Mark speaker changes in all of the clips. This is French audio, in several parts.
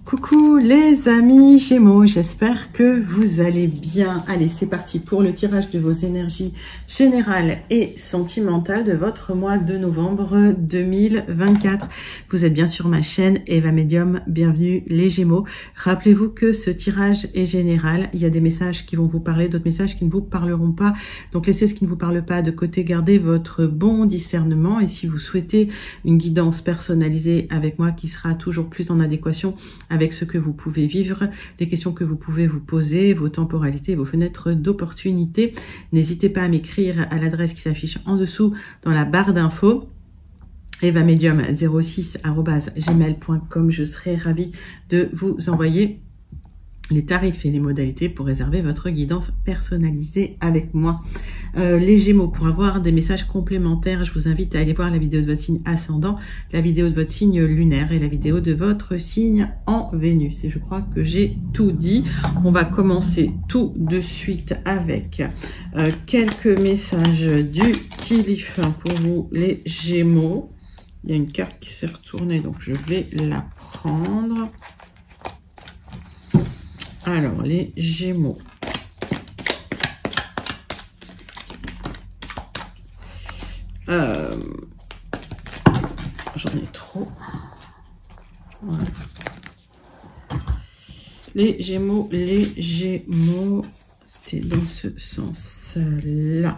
Speaker 1: Coucou les amis Gémeaux, j'espère que vous allez bien. Allez, c'est parti pour le tirage de vos énergies générales et sentimentales de votre mois de novembre 2024. Vous êtes bien sur ma chaîne Eva Medium, bienvenue les Gémeaux. Rappelez-vous que ce tirage est général, il y a des messages qui vont vous parler, d'autres messages qui ne vous parleront pas. Donc laissez ce qui ne vous parle pas de côté, gardez votre bon discernement et si vous souhaitez une guidance personnalisée avec moi qui sera toujours plus en adéquation avec ce que vous pouvez vivre, les questions que vous pouvez vous poser, vos temporalités, vos fenêtres d'opportunité. N'hésitez pas à m'écrire à l'adresse qui s'affiche en dessous dans la barre d'infos. evamedium06@gmail.com. Je serai ravie de vous envoyer les tarifs et les modalités pour réserver votre guidance personnalisée avec moi. Les Gémeaux, pour avoir des messages complémentaires, je vous invite à aller voir la vidéo de votre signe ascendant, la vidéo de votre signe lunaire et la vidéo de votre signe en Vénus. Et je crois que j'ai tout dit. On va commencer tout de suite avec quelques messages du Tilif pour vous les Gémeaux. Il y a une carte qui s'est retournée, donc je vais la prendre. Alors, les Gémeaux. J'en ai trop. Voilà. Les Gémeaux, c'était dans ce sens-là.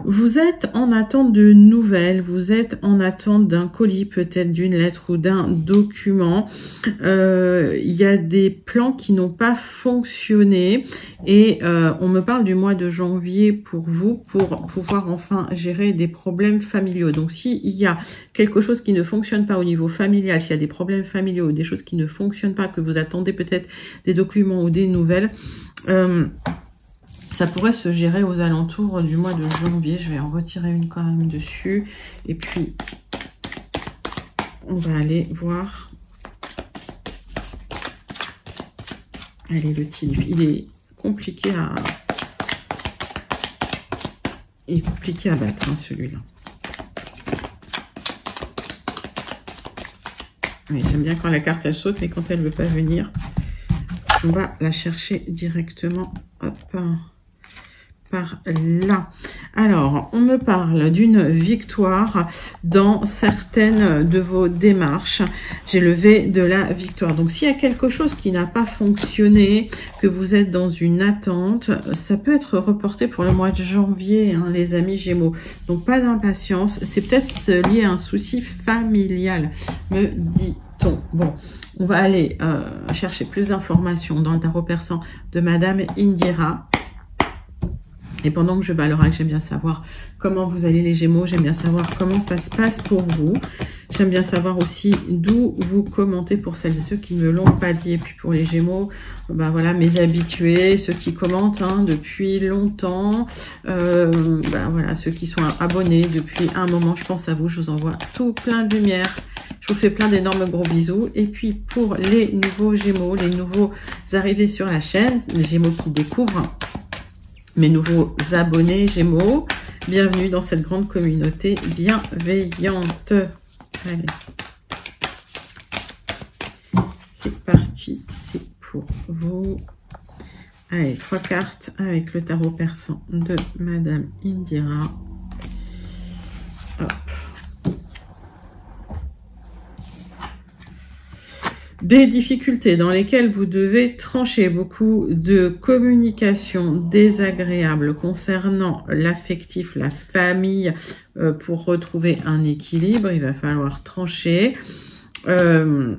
Speaker 1: Vous êtes en attente de nouvelles, vous êtes en attente d'un colis, peut-être d'une lettre ou d'un document. Il y a des plans qui n'ont pas fonctionné et on me parle du mois de janvier pour vous, pour pouvoir enfin gérer des problèmes familiaux. Donc s'il y a quelque chose qui ne fonctionne pas au niveau familial, s'il y a des problèmes familiaux, des choses qui ne fonctionnent pas, que vous attendez peut-être des documents ou des nouvelles, ça pourrait se gérer aux alentours du mois de janvier. Je vais en retirer une quand même dessus. Et puis, on va aller voir. Allez, le Tilif. Il est compliqué à... Il est compliqué à battre, hein, celui-là. Oui, j'aime bien quand la carte, elle saute, mais quand elle ne veut pas venir, on va la chercher directement. Hop, par là. Alors, on me parle d'une victoire dans certaines de vos démarches. J'ai levé de la victoire. Donc, s'il y a quelque chose qui n'a pas fonctionné, que vous êtes dans une attente, ça peut être reporté pour le mois de janvier, hein, les amis Gémeaux. Donc, pas d'impatience. C'est peut-être lié à un souci familial, me dit-on. Bon, on va aller chercher plus d'informations dans le tarot persan de Madame Indira. Et pendant que je bats l'oracle, j'aime bien savoir comment vous allez les Gémeaux. J'aime bien savoir comment ça se passe pour vous. J'aime bien savoir aussi d'où vous commentez pour celles et ceux qui ne me l'ont pas dit. Et puis pour les Gémeaux, ben voilà, mes habitués, ceux qui commentent hein, depuis longtemps. Ben voilà, ceux qui sont abonnés depuis un moment, je pense à vous. Je vous envoie tout plein de lumière. Je vous fais plein d'énormes gros bisous. Et puis pour les nouveaux Gémeaux, les nouveaux arrivés sur la chaîne, les Gémeaux qui découvrent, mes nouveaux abonnés Gémeaux, bienvenue dans cette grande communauté bienveillante. Allez, c'est parti, c'est pour vous. Allez, 3 cartes avec le tarot persan de Madame Indira. Hop. Des difficultés dans lesquelles vous devez trancher, beaucoup de communication désagréable concernant l'affectif, la famille, pour retrouver un équilibre. Il va falloir trancher. Ça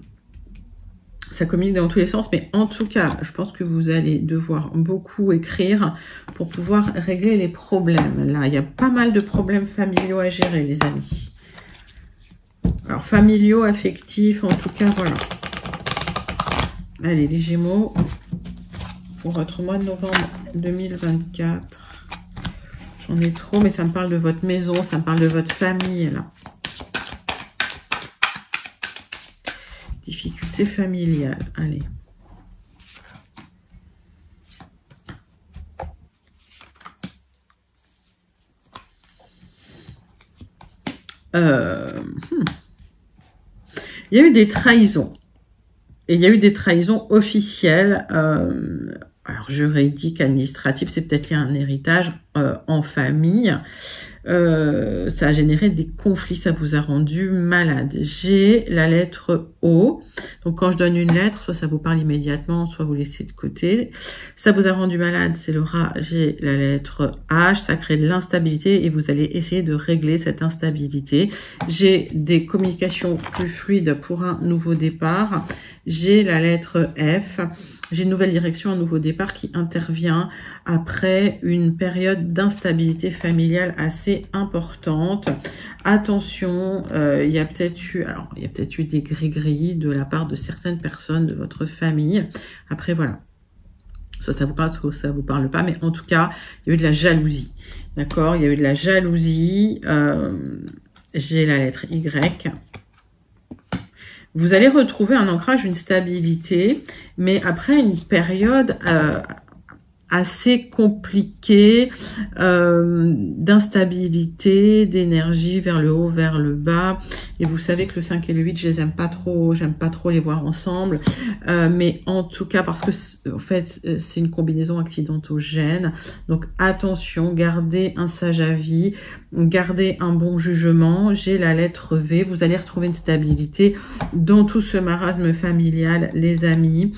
Speaker 1: communique dans tous les sens, mais en tout cas, je pense que vous allez devoir beaucoup écrire pour pouvoir régler les problèmes. Là, il y a pas mal de problèmes familiaux à gérer, les amis. Alors, familiaux, affectifs, en tout cas, voilà. Allez, les Gémeaux, pour votre mois de novembre 2024. J'en ai trop, mais ça me parle de votre maison, ça me parle de votre famille, là. Difficulté familiale, allez. Il y a eu des trahisons. Et il y a eu des trahisons officielles, alors juridiques, administratives, c'est peut-être lié à un héritage en famille. Ça a généré des conflits, ça vous a rendu malade. J'ai la lettre O. Donc quand je donne une lettre, soit ça vous parle immédiatement, soit vous laissez de côté. Ça vous a rendu malade, c'est le rat. J'ai la lettre H, ça crée de l'instabilité et vous allez essayer de régler cette instabilité. J'ai des communications plus fluides pour un nouveau départ. J'ai la lettre F. J'ai une nouvelle direction, un nouveau départ qui intervient après une période d'instabilité familiale assez importante. Attention, il y a peut-être eu des gris-gris de la part de certaines personnes de votre famille. Après, voilà. Soit ça vous parle, soit ça vous parle pas. Mais en tout cas, il y a eu de la jalousie. D'accord? Il y a eu de la jalousie. J'ai la lettre Y. Vous allez retrouver un ancrage, une stabilité, mais après une période assez compliquée d'instabilité, d'énergie vers le haut, vers le bas. Et vous savez que le 5 et le 8, je les aime pas trop, j'aime pas trop les voir ensemble. Mais en tout cas, parce que en fait, c'est une combinaison accidentogène. Donc attention, gardez un sage avis, gardez un bon jugement. J'ai la lettre V. Vous allez retrouver une stabilité dans tout ce marasme familial, les amis.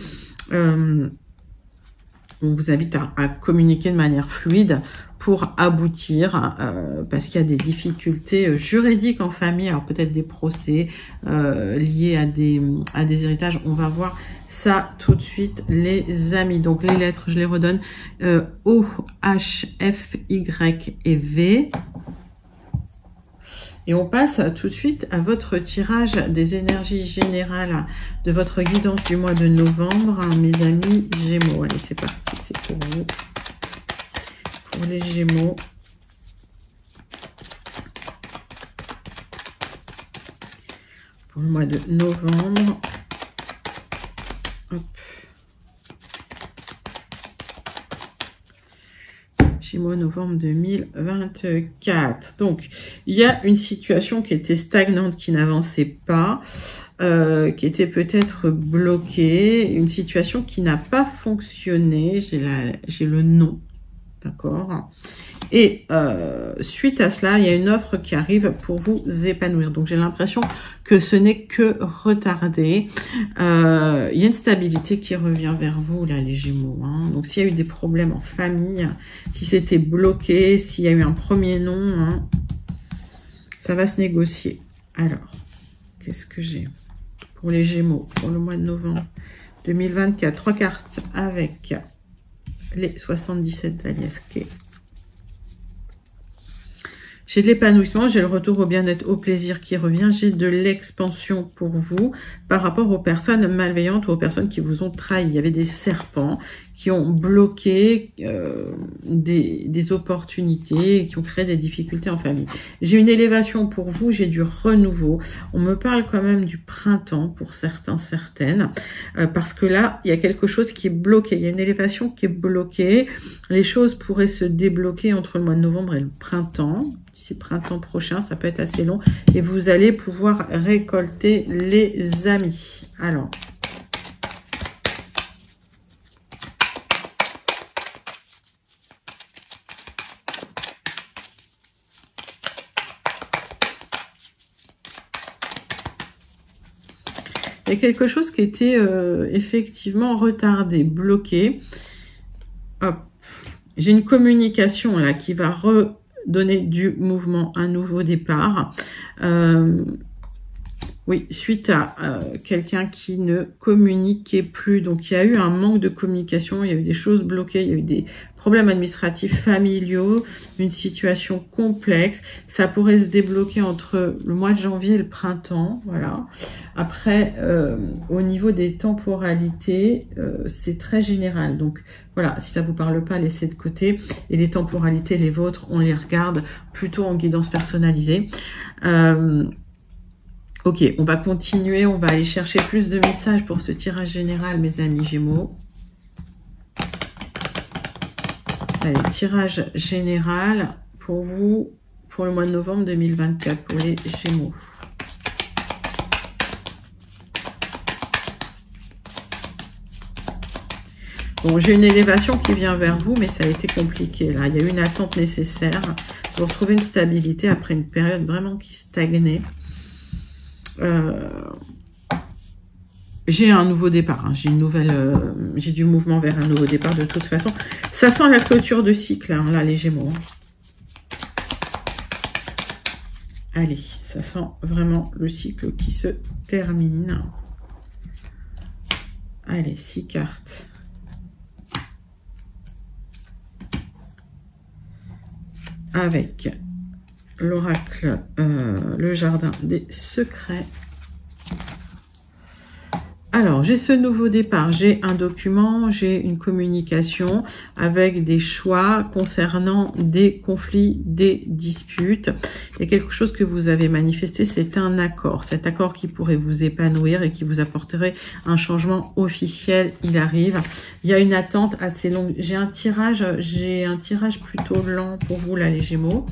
Speaker 1: On vous invite à communiquer de manière fluide pour aboutir, parce qu'il y a des difficultés juridiques en famille, alors peut-être des procès liés à des héritages. On va voir ça tout de suite, les amis. Donc les lettres, je les redonne, O, H, F, Y et V. Et on passe tout de suite à votre tirage des énergies générales de votre guidance du mois de novembre, hein, mes amis Gémeaux. Allez, c'est parti, c'est pour vous. Pour les Gémeaux. Pour le mois de novembre. Hop. Gémeaux, novembre 2024. Donc, il y a une situation qui était stagnante, qui n'avançait pas, qui était peut-être bloquée, une situation qui n'a pas fonctionné. J'ai le non, d'accord. Et suite à cela, il y a une offre qui arrive pour vous épanouir. Donc, j'ai l'impression que ce n'est que retardé. Il y a une stabilité qui revient vers vous, là, les Gémeaux. Hein. Donc, s'il y a eu des problèmes en famille, si c'était bloqué, s'il y a eu un premier non, hein, ça va se négocier. Alors, qu'est-ce que j'ai pour les Gémeaux pour le mois de novembre 2024? 3 cartes avec les 77 d'Aliasquet. J'ai de l'épanouissement, j'ai le retour au bien-être, au plaisir qui revient. J'ai de l'expansion pour vous par rapport aux personnes malveillantes ou aux personnes qui vous ont trahi. Il y avait des serpents qui ont bloqué des opportunités, qui ont créé des difficultés en famille. J'ai une élévation pour vous, j'ai du renouveau. On me parle quand même du printemps pour certains, certaines, parce que là, il y a quelque chose qui est bloqué. Il y a une élévation qui est bloquée. Les choses pourraient se débloquer entre le mois de novembre et le printemps. D'ici printemps prochain, ça peut être assez long. Et vous allez pouvoir récolter les amis. Alors, il y a quelque chose qui était effectivement retardé, bloqué. Hop. J'ai une communication là qui va redonner du mouvement, un nouveau départ. Oui, suite à quelqu'un qui ne communiquait plus. Donc, il y a eu un manque de communication, il y a eu des choses bloquées, il y a eu des problèmes administratifs familiaux, une situation complexe. Ça pourrait se débloquer entre le mois de janvier et le printemps, voilà. Après, au niveau des temporalités, c'est très général. Donc, voilà, si ça vous parle pas, laissez de côté. Et les temporalités, les vôtres, on les regarde plutôt en guidance personnalisée. Ok, on va continuer, on va aller chercher plus de messages pour ce tirage général, mes amis Gémeaux. Allez, tirage général pour vous, pour le mois de novembre 2024, pour les Gémeaux. Bon, j'ai une élévation qui vient vers vous, mais ça a été compliqué. Là, il y a eu une attente nécessaire pour retrouver une stabilité après une période vraiment qui stagnait. J'ai un nouveau départ, hein. J'ai une nouvelle, j'ai du mouvement vers un nouveau départ de toute façon. Ça sent la clôture de cycle, hein, là, les Gémeaux. Allez, ça sent vraiment le cycle qui se termine. Allez, 6 cartes. Avec l'oracle, le jardin des secrets. Alors, j'ai ce nouveau départ, j'ai un document, j'ai une communication avec des choix concernant des conflits, des disputes. Il y a quelque chose que vous avez manifesté, c'est un accord. Cet accord qui pourrait vous épanouir et qui vous apporterait un changement officiel, il arrive. Il y a une attente assez longue. J'ai un tirage plutôt lent pour vous, là, les Gémeaux.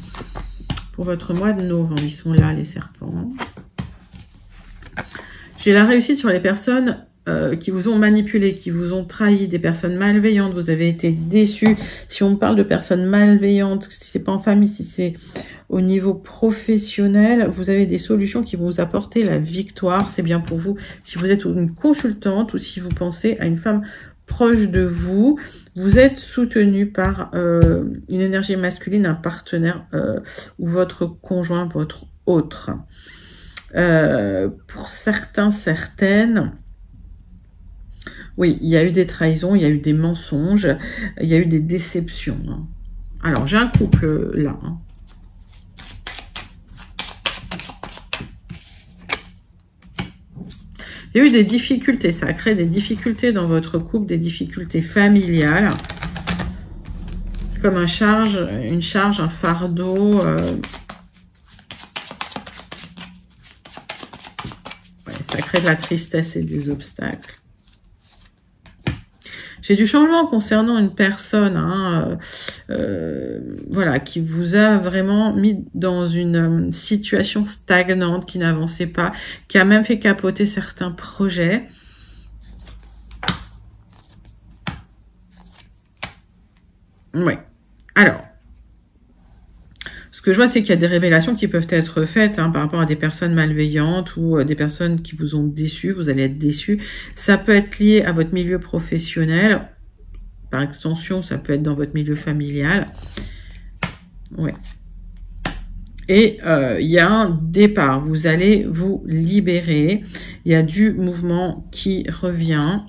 Speaker 1: Pour votre mois de novembre, ils sont là, les serpents. J'ai la réussite sur les personnes qui vous ont manipulé, qui vous ont trahi, des personnes malveillantes, vous avez été déçus. Si on parle de personnes malveillantes, si c'est pas en famille, si c'est au niveau professionnel, vous avez des solutions qui vont vous apporter la victoire. C'est bien pour vous. Si vous êtes une consultante ou si vous pensez à une femme proche de vous, vous êtes soutenu par une énergie masculine, un partenaire ou votre conjoint, votre autre. Pour certains, certaines, oui, il y a eu des trahisons, il y a eu des mensonges, il y a eu des déceptions. Hein. Alors, j'ai un couple là. Hein. Il y a eu des difficultés, ça a créé des difficultés dans votre couple, des difficultés familiales. Comme une charge, un fardeau. Ça crée de la tristesse et des obstacles. J'ai du changement concernant une personne, hein, voilà, qui vous a vraiment mis dans une situation stagnante, qui n'avançait pas, qui a même fait capoter certains projets. Ouais. Alors, ce que je vois, c'est qu'il y a des révélations qui peuvent être faites hein, par rapport à des personnes malveillantes ou des personnes qui vous ont déçu. Vous allez être déçu. Ça peut être lié à votre milieu professionnel. Par extension, ça peut être dans votre milieu familial. Ouais. Et il y a un départ. Vous allez vous libérer. Il y a du mouvement qui revient.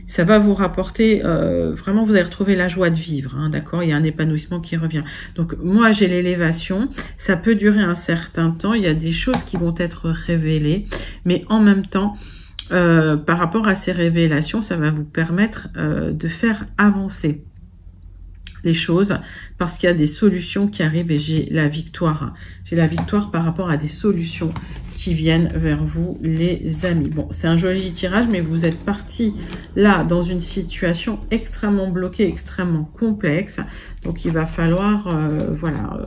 Speaker 1: Ça va vous rapporter, vraiment, vous allez retrouver la joie de vivre, hein, d'accord? Il y a un épanouissement qui revient. Donc, moi, j'ai l'élévation. Ça peut durer un certain temps. Il y a des choses qui vont être révélées. Mais en même temps, par rapport à ces révélations, ça va vous permettre de faire avancer les choses parce qu'il y a des solutions qui arrivent et j'ai la victoire. J'ai la victoire par rapport à des solutions qui viennent vers vous, les amis. Bon, c'est un joli tirage, mais vous êtes parti là dans une situation extrêmement bloquée, extrêmement complexe. Donc, il va falloir voilà,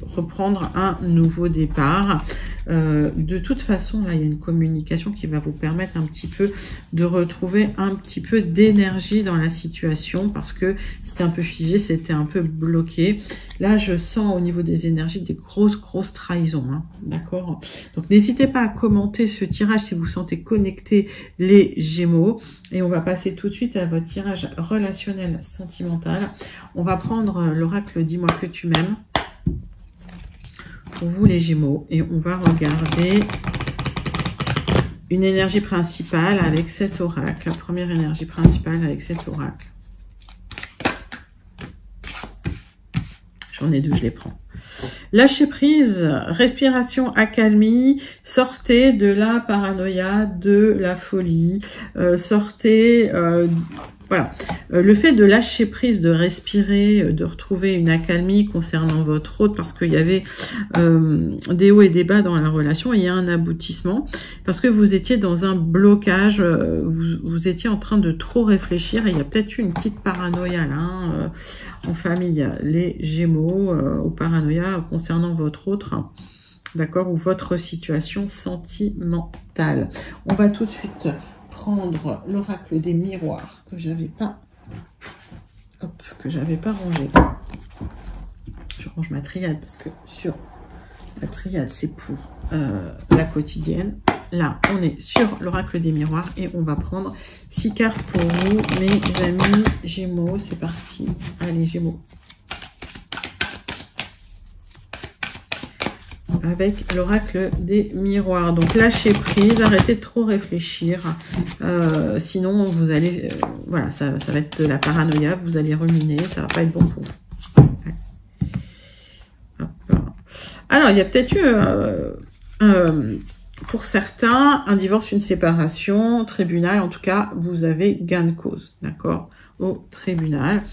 Speaker 1: reprendre un nouveau départ. De toute façon, là, il y a une communication qui va vous permettre un petit peu de retrouver un petit peu d'énergie dans la situation parce que c'était un peu figé, c'était un peu bloqué. Là, je sens au niveau des énergies des grosses trahisons, hein, d'accord? Donc, n'hésitez pas à commenter ce tirage si vous sentez connecté les Gémeaux. Et on va passer tout de suite à votre tirage relationnel sentimental. On va prendre l'oracle « Dis-moi que tu m'aimes » pour vous les Gémeaux. Et on va regarder une énergie principale avec cet oracle. La première énergie principale avec cet oracle. J'en ai deux, je les prends. Lâcher prise, respiration, accalmie, sortez de la paranoïa, de la folie, sortez, voilà. Le fait de lâcher prise, de respirer, de retrouver une accalmie concernant votre hôte, parce qu'il y avait des hauts et des bas dans la relation, il y a un aboutissement, parce que vous étiez dans un blocage, vous étiez en train de trop réfléchir, et il y a peut-être eu une petite paranoïa là, hein, en famille, les Gémeaux, au paranoïa concernant votre autre, d'accord, ou votre situation sentimentale. On va tout de suite prendre l'oracle des miroirs que j'avais pas rangé. Je range ma triade parce que sur la triade, c'est pour la quotidienne. Là, on est sur l'oracle des miroirs et on va prendre 6 cartes pour vous, mes amis Gémeaux. C'est parti. Allez, Gémeaux. Avec l'oracle des miroirs. Donc, lâchez prise, arrêtez de trop réfléchir. Sinon, vous allez... voilà, ça va être de la paranoïa. Vous allez ruminer, ça va pas être bon pour vous. Alors, il y a peut-être eu... pour certains, un divorce, une séparation, tribunal, en tout cas, vous avez gain de cause, d'accord, au tribunal.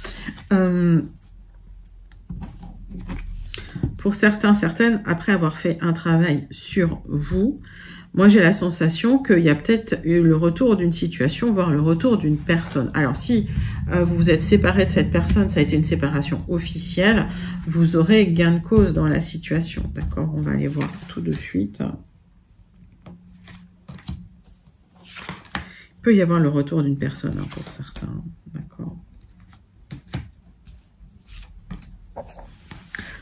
Speaker 1: Pour certains, certaines, après avoir fait un travail sur vous, moi j'ai la sensation qu'il y a peut-être eu le retour d'une situation, voire le retour d'une personne. Alors si vous vous êtes séparé de cette personne, ça a été une séparation officielle, vous aurez gain de cause dans la situation, d'accord. On va aller voir tout de suite. Il peut y avoir le retour d'une personne hein, pour certains, d'accord.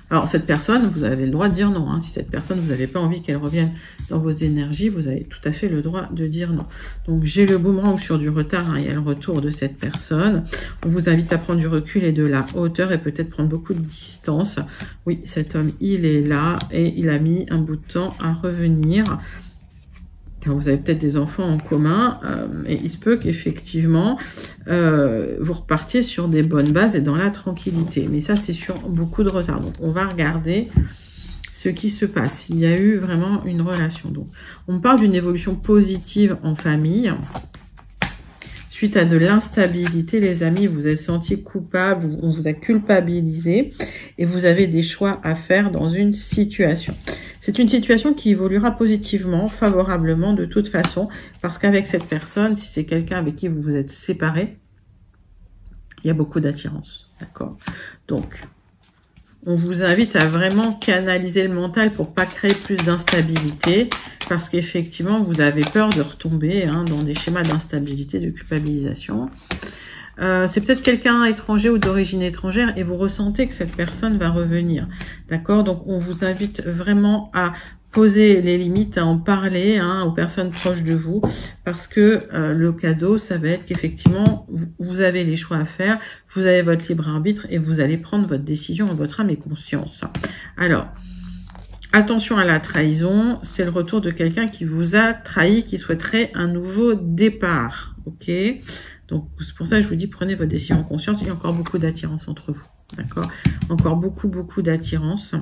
Speaker 1: Alors, cette personne, vous avez le droit de dire non. Hein. Si cette personne, vous n'avez pas envie qu'elle revienne dans vos énergies, vous avez tout à fait le droit de dire non. Donc, j'ai le boomerang sur du retard. Hein. Il y a le retour de cette personne. On vous invite à prendre du recul et de la hauteur et peut-être prendre beaucoup de distance. Oui, cet homme, il est là et il a mis un bout de temps à revenir. Car vous avez peut-être des enfants en commun et il se peut qu'effectivement vous repartiez sur des bonnes bases et dans la tranquillité. Mais ça, c'est sur beaucoup de retard. Donc, on va regarder ce qui se passe. Il y a eu vraiment une relation. Donc, on parle d'une évolution positive en famille. Suite à de l'instabilité, les amis, vous êtes sentis coupables, on vous a culpabilisé et vous avez des choix à faire dans une situation. C'est une situation qui évoluera positivement, favorablement de toute façon, parce qu'avec cette personne, si c'est quelqu'un avec qui vous vous êtes séparés, il y a beaucoup d'attirance, d'accord? Donc, on vous invite à vraiment canaliser le mental pour pas créer plus d'instabilité, parce qu'effectivement, vous avez peur de retomber hein, dans des schémas d'instabilité, de culpabilisation. C'est peut-être quelqu'un étranger ou d'origine étrangère et vous ressentez que cette personne va revenir. D'accord? Donc, on vous invite vraiment à poser les limites, à en parler hein, aux personnes proches de vous parce que le cadeau, ça va être qu'effectivement, vous avez les choix à faire, vous avez votre libre arbitre et vous allez prendre votre décision en votre âme et conscience. Alors, attention à la trahison, c'est le retour de quelqu'un qui vous a trahi, qui souhaiterait un nouveau départ. Ok? Donc, c'est pour ça que je vous dis, prenez votre décision en conscience. Il y a encore beaucoup d'attirance entre vous. D'accord? Encore beaucoup d'attirance.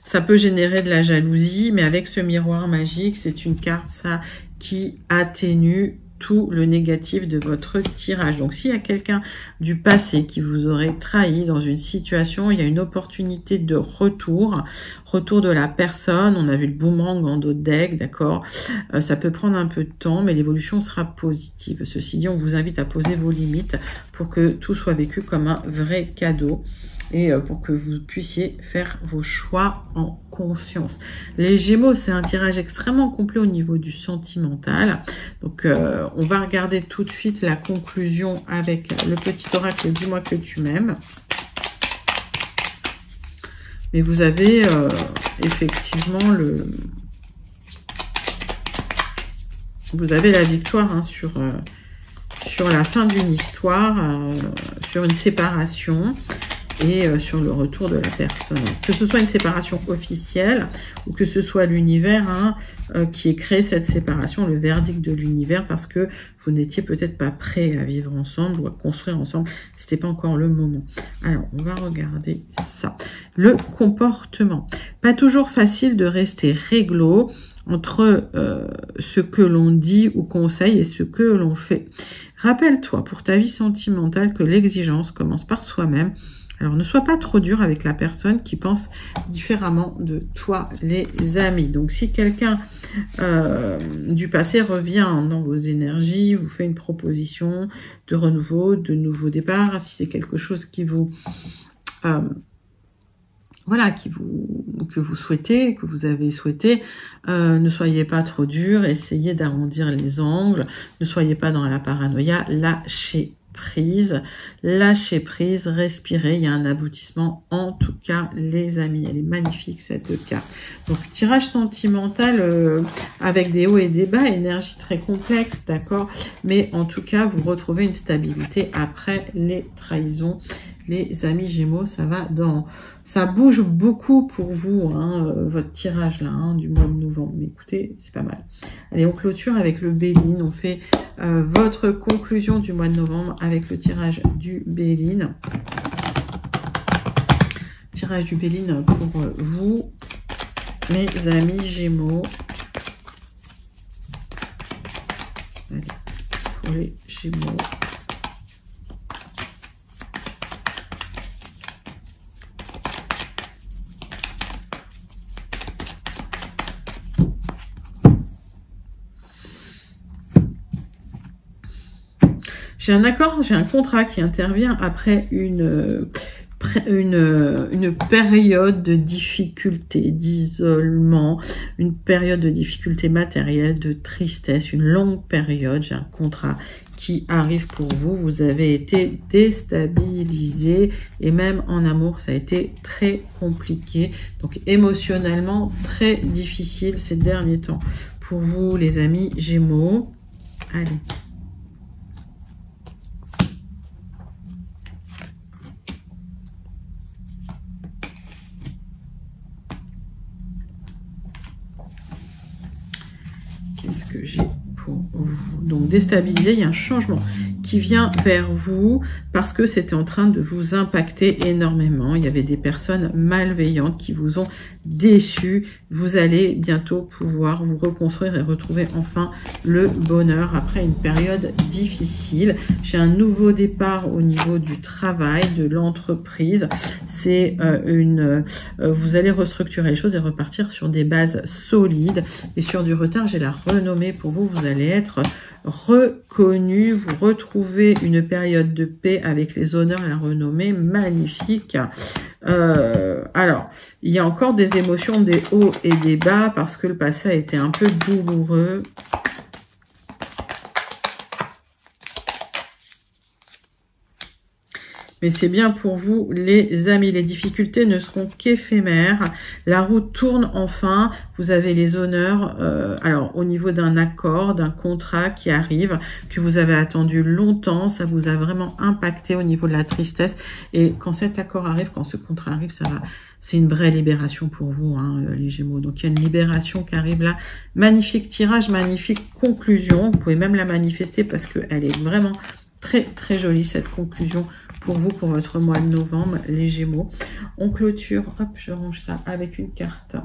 Speaker 1: Ça peut générer de la jalousie, mais avec ce miroir magique, c'est une carte, ça, qui atténue tout le négatif de votre tirage. Donc, s'il y a quelqu'un du passé qui vous aurait trahi dans une situation, il y a une opportunité de retour de la personne. On a vu le boomerang en dos de deck, d'accord. Ça peut prendre un peu de temps, mais l'évolution sera positive. Ceci dit, on vous invite à poser vos limites pour que tout soit vécu comme un vrai cadeau et pour que vous puissiez faire vos choix en conscience. Les Gémeaux, c'est un tirage extrêmement complet au niveau du sentimental. Donc, on va regarder tout de suite la conclusion avec le petit oracle « Dis-moi que tu m'aimes ». Mais vous avez effectivement vous avez la victoire hein, sur la fin d'une histoire, sur une séparation et sur le retour de la personne. Que ce soit une séparation officielle ou que ce soit l'univers hein, qui ait créé cette séparation, le verdict de l'univers, parce que vous n'étiez peut-être pas prêts à vivre ensemble ou à construire ensemble. C'était pas encore le moment. Alors, on va regarder ça. Le comportement. Pas toujours facile de rester réglo entre ce que l'on dit ou conseille et ce que l'on fait. Rappelle-toi pour ta vie sentimentale que l'exigence commence par soi-même. Alors, ne sois pas trop dur avec la personne qui pense différemment de toi, les amis. Donc, si quelqu'un du passé revient dans vos énergies, vous fait une proposition de renouveau, de nouveau départ, si c'est quelque chose qui vous voilà, que vous souhaitez, que vous avez souhaité. Ne soyez pas trop dur, essayez d'arrondir les angles, ne soyez pas dans la paranoïa, lâchez prise, respirez, il y a un aboutissement en tout cas les amis, elle est magnifique cette carte. Donc tirage sentimental avec des hauts et des bas, énergie très complexe, d'accord, mais en tout cas vous retrouvez une stabilité après les trahisons. Les amis Gémeaux, ça bouge beaucoup pour vous, hein, votre tirage là, hein, du mois de novembre. Mais écoutez, c'est pas mal. Allez, on clôture avec le Béline. On fait votre conclusion du mois de novembre avec le tirage du Béline. Tirage du Béline pour vous, mes amis Gémeaux. Allez, pour les Gémeaux. J'ai un accord, j'ai un contrat qui intervient après une période de difficulté, d'isolement, une période de difficulté matérielle, de tristesse, une longue période. J'ai un contrat qui arrive pour vous. Vous avez été déstabilisé et même en amour, ça a été très compliqué. Donc émotionnellement, très difficile ces derniers temps. Pour vous, les amis Gémeaux, allez. Qu'est-ce que j'ai pour vous? Donc, déstabilisé, il y a un changement qui vient vers vous parce que c'était en train de vous impacter énormément. Il y avait des personnes malveillantes qui vous ont déçu. Vous allez bientôt pouvoir vous reconstruire et retrouver enfin le bonheur après une période difficile. J'ai un nouveau départ au niveau du travail, de l'entreprise. C'est vous allez restructurer les choses et repartir sur des bases solides. Et sur du retard, j'ai la renommée pour vous. Vous allez être reconnu, vous retrouvez une période de paix avec les honneurs et la renommée magnifique. Alors, il y a encore des émotions, des hauts et des bas parce que le passé a été un peu douloureux. Mais c'est bien pour vous, les amis. Les difficultés ne seront qu'éphémères. La route tourne enfin. Vous avez les honneurs. Alors, au niveau d'un accord, d'un contrat qui arrive, que vous avez attendu longtemps, ça vous a vraiment impacté au niveau de la tristesse. Et quand cet accord arrive, quand ce contrat arrive, ça va. C'est une vraie libération pour vous, hein, les Gémeaux. Donc, il y a une libération qui arrive là. Magnifique tirage, magnifique conclusion. Vous pouvez même la manifester parce qu'elle est vraiment très, très jolie, cette conclusion pour vous, pour votre mois de novembre, les Gémeaux. On clôture, hop, je range ça avec une carte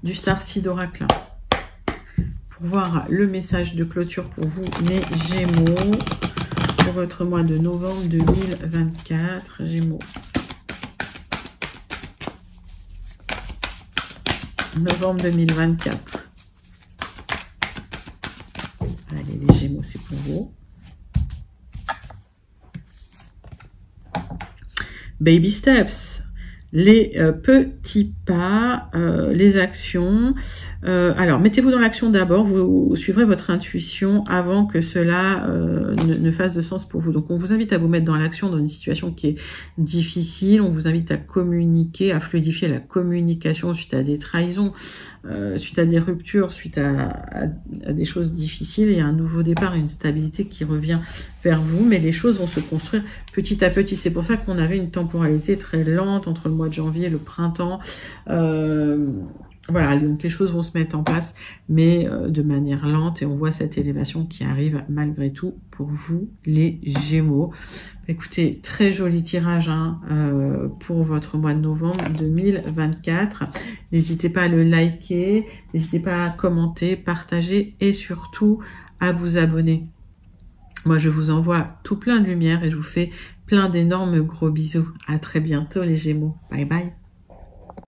Speaker 1: du Starseed Oracle pour voir le message de clôture pour vous, mes Gémeaux, pour votre mois de novembre 2024, Gémeaux. Novembre 2024. Allez, les Gémeaux, c'est pour vous. Baby steps, les petits pas, les actions. Alors, mettez-vous dans l'action d'abord, vous suivrez votre intuition avant que cela ne fasse de sens pour vous. Donc, on vous invite à vous mettre dans l'action dans une situation qui est difficile. On vous invite à communiquer, à fluidifier la communication suite à des trahisons, suite à des ruptures, suite à des choses difficiles. Il y a un nouveau départ, une stabilité qui revient vers vous, mais les choses vont se construire petit à petit. C'est pour ça qu'on avait une temporalité très lente entre le mois de janvier et le printemps. Voilà, donc les choses vont se mettre en place, mais de manière lente, et on voit cette élévation qui arrive malgré tout pour vous, les Gémeaux. Écoutez, très joli tirage hein, pour votre mois de novembre 2024. N'hésitez pas à le liker, n'hésitez pas à commenter, partager et surtout à vous abonner. Moi, je vous envoie tout plein de lumière et je vous fais plein d'énormes gros bisous. À très bientôt les Gémeaux. Bye bye.